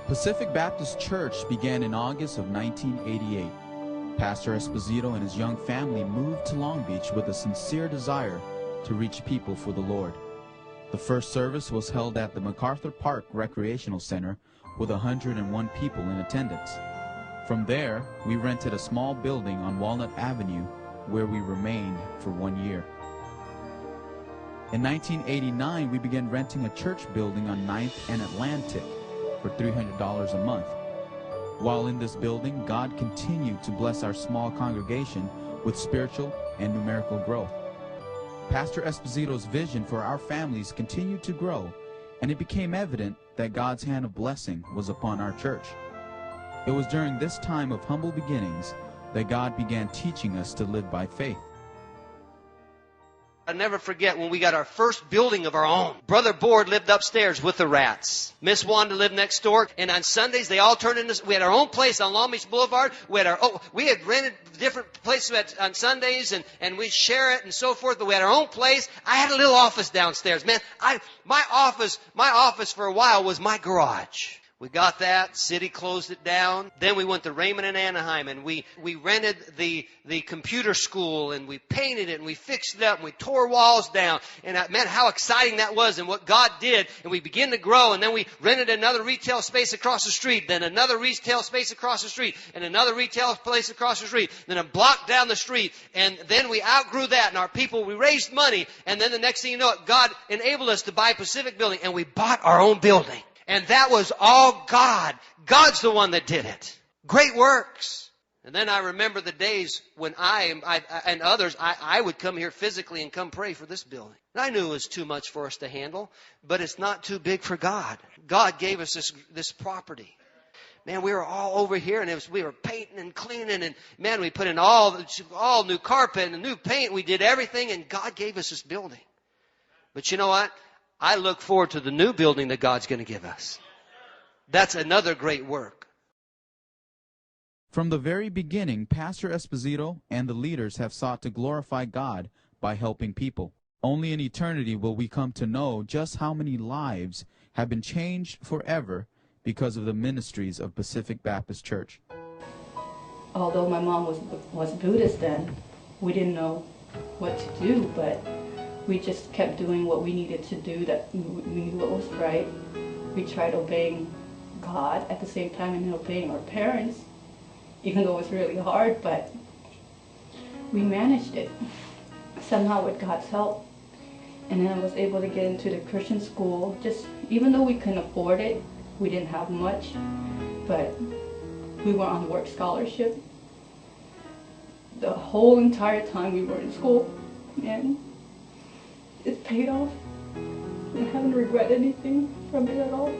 Pacific Baptist Church began in August of 1988. Pastor Esposito and his young family moved to Long Beach with a sincere desire to reach people for the Lord. The first service was held at the MacArthur Park Recreational Center with 101 people in attendance. From there, we rented a small building on Walnut Avenue where we remained for 1 year. In 1989, we began renting a church building on 9th and Atlantic for $300 a month. While in this building, God continued to bless our small congregation with spiritual and numerical growth. Pastor Esposito's vision for our families continued to grow, and it became evident that God's hand of blessing was upon our church. It was during this time of humble beginnings that God began teaching us to live by faith. I'll never forget when we got our first building of our own. Brother Board lived upstairs with the rats. Miss Wanda lived next door. And on Sundays, they all turned into... We had our own place on Long Beach Boulevard. We had rented different places on Sundays, and we'd share it and so forth. But we had our own place. I had a little office downstairs. Man, my office for a while was my garage. We got that. City closed it down. Then we went to Raymond and Anaheim, and we rented the computer school, and we painted it, and we fixed it up, and we tore walls down. And man, how exciting that was and what God did. And we began to grow, and then we rented another retail space across the street, then another retail space across the street, and another retail place across the street, then a block down the street. And then we outgrew that, and our people, we raised money. And then the next thing you know, God enabled us to buy Pacific Building, and we bought our own building. And that was all God. God's the one that did it. Great works. And then I remember the days when I and others, I would come here physically and come pray for this building. And I knew it was too much for us to handle, but it's not too big for God. God gave us this property. Man, we were all over here, and we were painting and cleaning, and man, we put in all new carpet and new paint. We did everything, and God gave us this building. But you know what? I look forward to the new building that God's going to give us. That's another great work. From the very beginning, Pastor Esposito and the leaders have sought to glorify God by helping people. Only in eternity will we come to know just how many lives have been changed forever because of the ministries of Pacific Baptist Church. Although my mom was Buddhist then, we didn't know what to do, but we just kept doing what we needed to do, that we knew what was right. We tried obeying God at the same time and obeying our parents, even though it was really hard, but we managed it somehow with God's help. And then I was able to get into the Christian school, just even though we couldn't afford it, we didn't have much, but we were on work scholarship the whole entire time we were in school, and it paid off. I haven't regretted anything from it at all.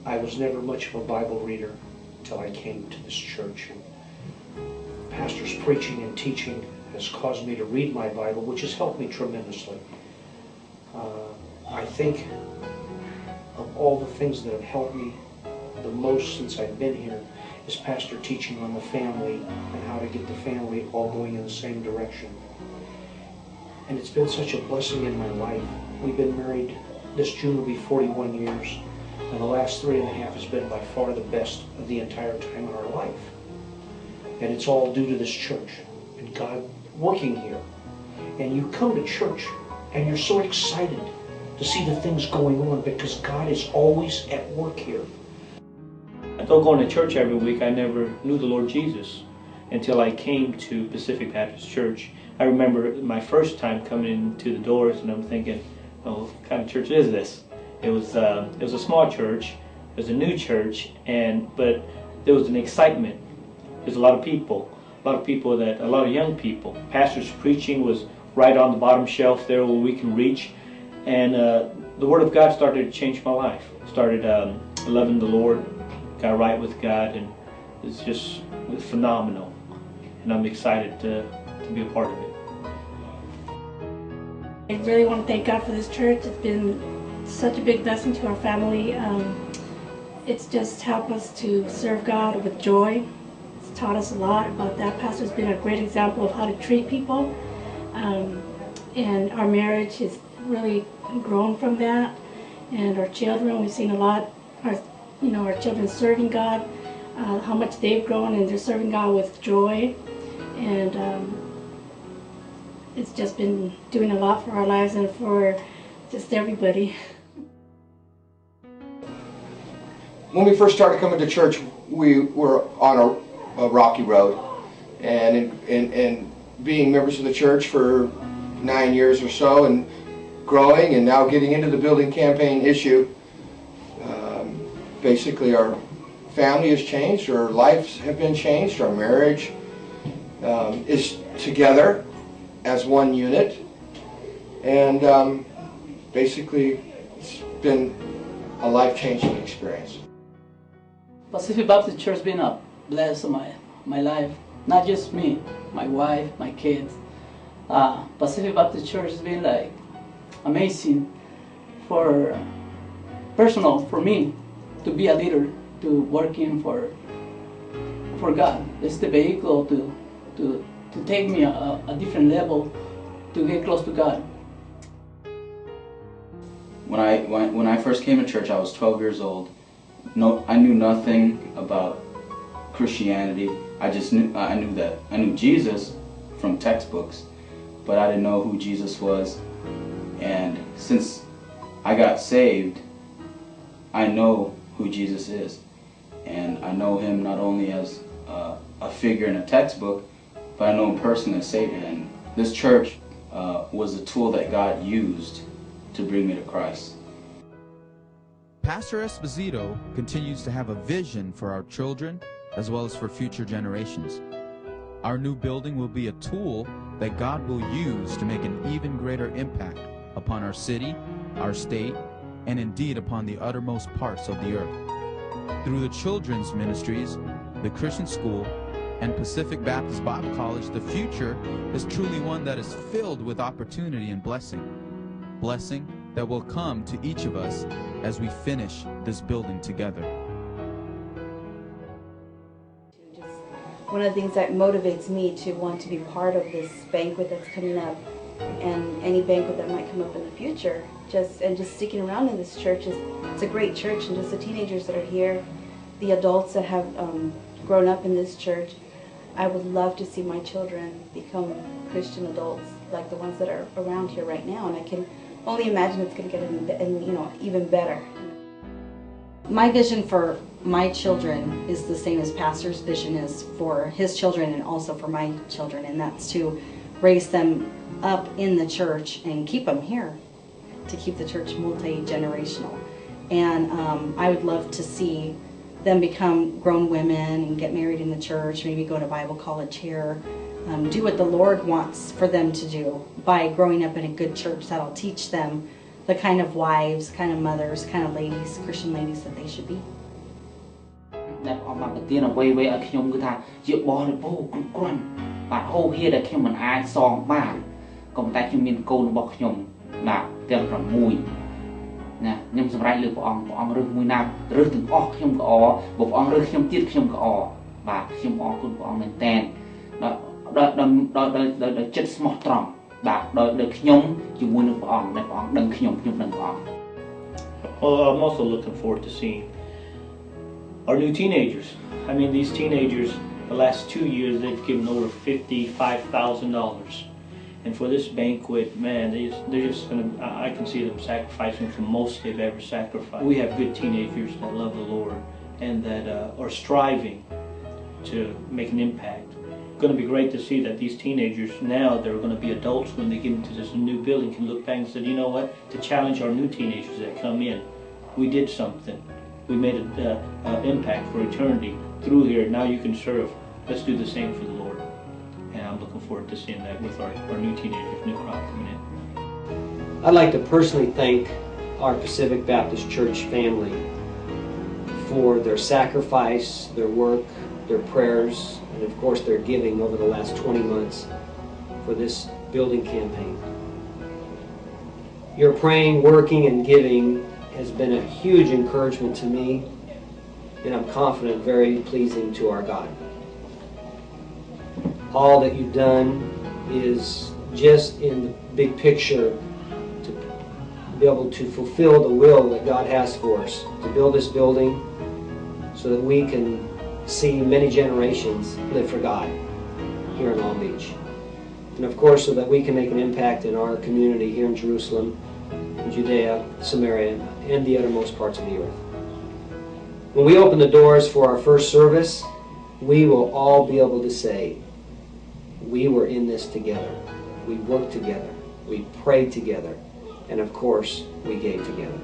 I was never much of a Bible reader until I came to this church. And the pastor's preaching and teaching has caused me to read my Bible, which has helped me tremendously. I think of all the things that have helped me the most since I've been here is pastor teaching on the family and how to get the family all going in the same direction. And it's been such a blessing in my life. We've been married, this June will be 41 years, and the last 3.5 has been by far the best of the entire time in our life. And it's all due to this church and God working here. And you come to church and you're so excited to see the things going on because God is always at work here. Although going to church every week, I never knew the Lord Jesus until I came to Pacific Baptist Church. I remember my first time coming into the doors, and I'm thinking, oh, what kind of church is this? It was a small church. It was a new church, but there was an excitement. There's a lot of people, a lot of young people. Pastor's preaching was right on the bottom shelf there where we can reach, and the Word of God started to change my life. Started loving the Lord, got right with God, and it's just phenomenal. And I'm excited to be a part of it. I really want to thank God for this church. It's been such a big blessing to our family. It's just helped us to serve God with joy. It's taught us a lot about that. Pastor's been a great example of how to treat people. And our marriage has really grown from that. And our children, we've seen a lot. our children serving God, how much they've grown, and they're serving God with joy. And it's just been doing a lot for our lives and for just everybody. When we first started coming to church, we were on a rocky road, and being members of the church for 9 years or so, and growing, and now getting into the building campaign issue, basically our family has changed, our lives have been changed, our marriage is together as one unit, and basically it's been a life-changing experience. Pacific Baptist Church has been a blessing my life, not just me, my wife, my kids. Pacific Baptist Church has been like amazing for me to be a leader, to working for God. It's the vehicle to take me a different level, to get close to God. When I first came to church, I was 12 years old. I knew nothing about Christianity. I knew Jesus from textbooks, but I didn't know who Jesus was. And since I got saved, I know who Jesus is, and I know him not only as a figure in a textbook, but I know him personally as Savior. And this church was a tool that God used to bring me to Christ. Pastor Esposito continues to have a vision for our children as well as for future generations. Our new building will be a tool that God will use to make an even greater impact upon our city, our state, and indeed upon the uttermost parts of the earth. Through the children's ministries, the Christian school, and Pacific Baptist Bible College, the future is truly one that is filled with opportunity and blessing. Blessing that will come to each of us as we finish this building together. One of the things that motivates me to want to be part of this banquet that's coming up, and any banquet that might come up in the future, just sticking around in this church, it's a great church, and just the teenagers that are here, the adults that have grown up in this church. I would love to see my children become Christian adults like the ones that are around here right now, and I can only imagine it's going to get even better. My vision for my children is the same as Pastor's vision is for his children and also for my children, and that's to raise them up in the church and keep them here, to keep the church multi-generational. And I would love to see them become grown women and get married in the church, maybe go to Bible college here, do what the Lord wants for them to do by growing up in a good church that'll teach them the kind of wives, kind of mothers, kind of ladies, Christian ladies that they should be. Well, I'm also looking forward to seeing our new teenagers. I mean, these teenagers, the last 2 years, they've given over $55,000. And for this banquet, man, they're just going to, I can see them sacrificing the most they've ever sacrificed. We have good teenagers that love the Lord and that are striving to make an impact. It's going to be great to see that these teenagers now, they're going to be adults when they get into this new building, can look back and say, you know what, to challenge our new teenagers that come in, we did something. We made an impact for eternity through here. Now you can serve. Let's do the same for the Lord. And I'm looking forward to seeing that with our new teenagers, new crop coming in. I'd like to personally thank our Pacific Baptist Church family for their sacrifice, their work, their prayers, and of course their giving over the last 20 months for this building campaign. Your praying, working, and giving has been a huge encouragement to me, and I'm confident very pleasing to our God. All that you've done is just in the big picture to be able to fulfill the will that God has for us, to build this building so that we can see many generations live for God here in Long Beach. And of course, so that we can make an impact in our community here in Jerusalem, in Judea, Samaria, and the uttermost parts of the earth. When we open the doors for our first service, we will all be able to say, we were in this together. We worked together. We prayed together. And of course, we gave together.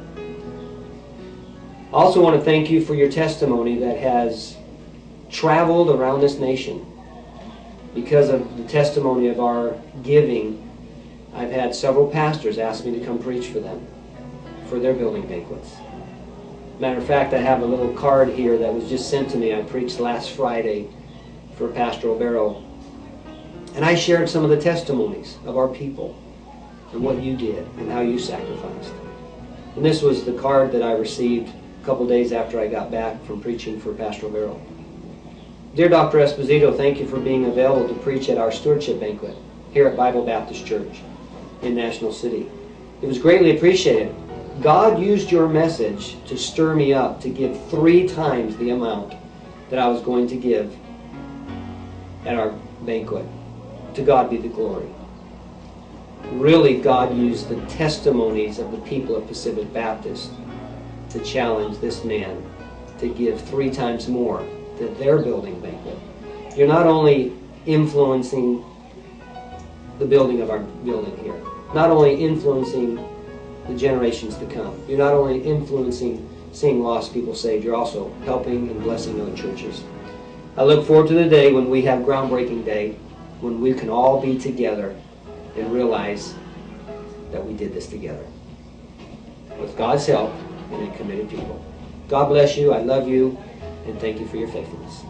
I also want to thank you for your testimony that has traveled around this nation. Because of the testimony of our giving, I've had several pastors ask me to come preach for them, for their building banquets. Matter of fact, I have a little card here that was just sent to me. I preached last Friday for Pastor Obero. And I shared some of the testimonies of our people and what you did and how you sacrificed. And this was the card that I received a couple days after I got back from preaching for Pastor Obero. Dear Dr. Esposito, thank you for being available to preach at our stewardship banquet here at Bible Baptist Church in National City. It was greatly appreciated. God used your message to stir me up to give 3 times the amount that I was going to give at our banquet. To God be the glory. Really, God used the testimonies of the people of Pacific Baptist to challenge this man to give 3 times more to their building banquet. You're not only influencing the building of our building here, not only influencing the generations to come, you're not only influencing seeing lost people saved, you're also helping and blessing other churches. I look forward to the day when we have groundbreaking day, when we can all be together and realize that we did this together with God's help and a committed people. God bless you. I love you. And thank you for your faithfulness.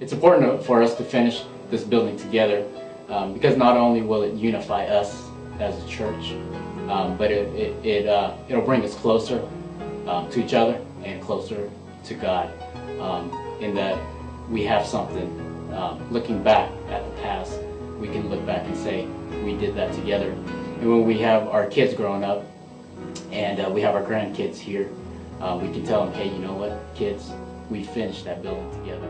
It's important for us to finish this building together because not only will it unify us as a church, but it'll bring us closer to each other and closer to God, in that we have something, looking back at the past, we can look back and say, we did that together. And when we have our kids growing up, and we have our grandkids here, we can tell them, hey, you know what, kids, we finished that building together.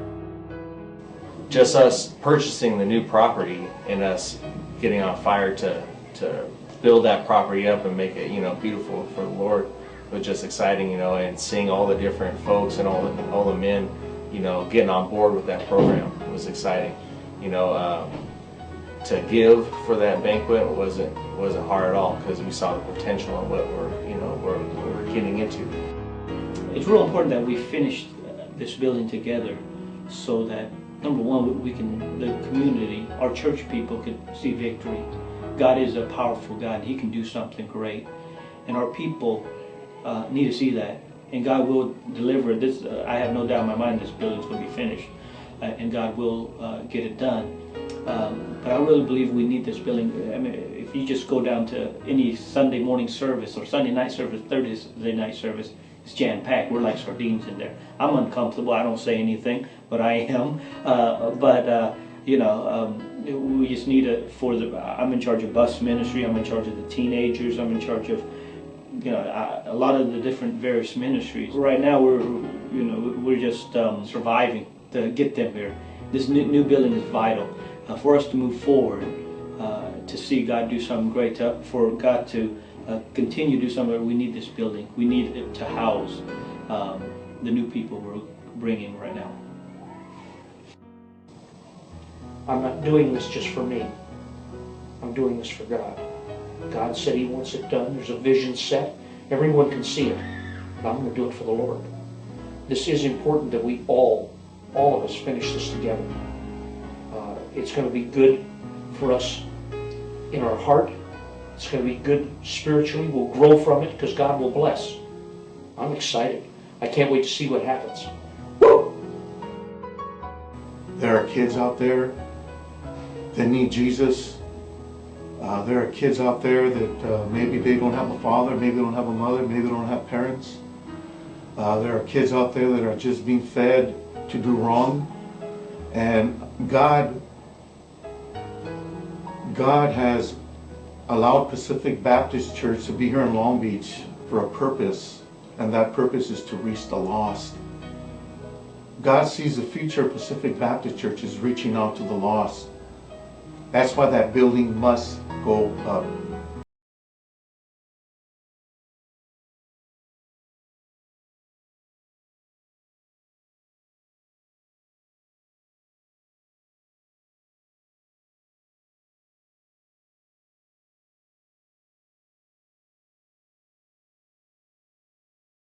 Just us purchasing the new property and us getting on fire to build that property up and make it, beautiful for the Lord was just exciting, and seeing all the different folks and all the men, getting on board with that program was exciting. To give for that banquet wasn't hard at all because we saw the potential of what we're getting into. It's real important that we finished this building together so that, number one, the community, our church people could see victory. God is a powerful God. He can do something great. And our people need to see that. And God will deliver this. I have no doubt in my mind this building's going to be finished. And God will get it done. But I really believe we need this building. I mean, if you just go down to any Sunday morning service or Sunday night service, Thursday night service, it's jam-packed. We're like sardines in there. I'm uncomfortable. I don't say anything, but I am. We just need I'm in charge of bus ministry. I'm in charge of the teenagers. I'm in charge of, a lot of the different various ministries. Right now, we're just surviving to get them here. This new building is vital for us to move forward, to see God do something great, for God to continue to do something. We need this building. We need it to house the new people we're bringing right now. I'm not doing this just for me. I'm doing this for God. God said He wants it done. There's a vision set. Everyone can see it. But I'm going to do it for the Lord. This is important that we all of us finish this together. It's going to be good for us in our heart. It's going to be good spiritually. We'll grow from it because God will bless. I'm excited. I can't wait to see what happens. Woo! There are kids out there that need Jesus. There are kids out there that maybe they don't have a father, maybe they don't have a mother, maybe they don't have parents. There are kids out there that are just being fed to do wrong. And God has allowed Pacific Baptist Church to be here in Long Beach for a purpose, and that purpose is to reach the lost. God sees the future of Pacific Baptist Church is reaching out to the lost. That's why that building must go up.